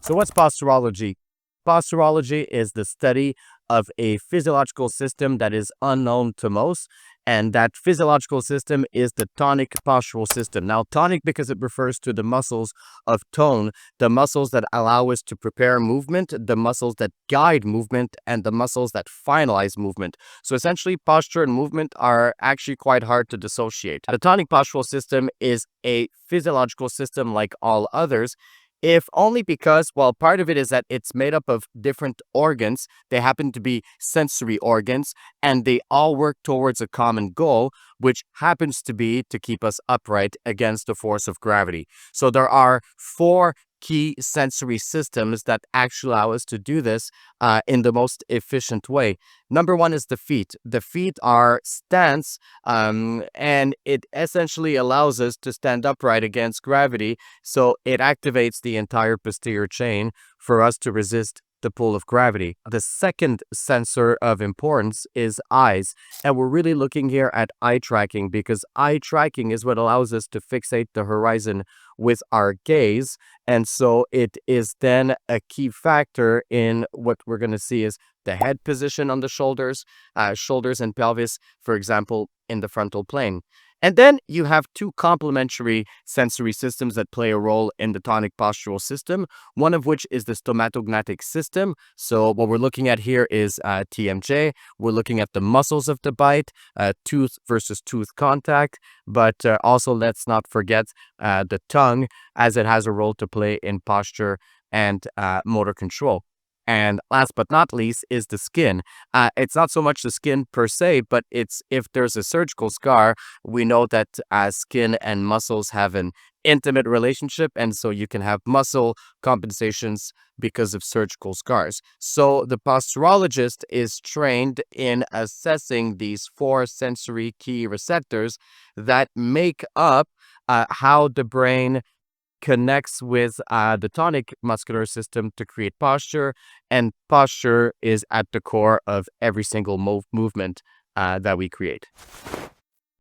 So what's posturology? Posturology is the study of a physiological system that is unknown to most, and that physiological system is the tonic postural system. Now, tonic because it refers to the muscles of tone, the muscles that allow us to prepare movement, the muscles that guide movement, and the muscles that finalize movement. So essentially, posture and movement are actually quite hard to dissociate. The tonic postural system is a physiological system like all others, if only because, well, part of it is that it's made up of different organs. They happen to be sensory organs, and they all work towards a common goal, which happens to be to keep us upright against the force of gravity. So there are four key sensory systems that actually allow us to do this in the most efficient way. Number one is the feet. The feet are stance, and it essentially allows us to stand upright against gravity. So it activates the entire posterior chain for us to resist the pull of gravity. The second sensor of importance is eyes. And we're really looking here at eye tracking, because eye tracking is what allows us to fixate the horizon with our gaze. And so it is then a key factor in what we're going to see is the head position on the shoulders, shoulders and pelvis, for example, in the frontal plane. And then you have two complementary sensory systems that play a role in the tonic postural system, one of which is the stomatognathic system. So what we're looking at here is TMJ. We're looking at the muscles of the bite, tooth versus tooth contact, but also let's not forget the tongue, as it has a role to play in posture and motor control. And last but not least is the skin. It's not so much the skin per se, but it's if there's a surgical scar, we know that skin and muscles have an intimate relationship, and so you can have muscle compensations because of surgical scars. So the posturologist is trained in assessing these four sensory key receptors that make up how the brain connects with the tonic muscular system to create posture, and posture is at the core of every single movement that we create.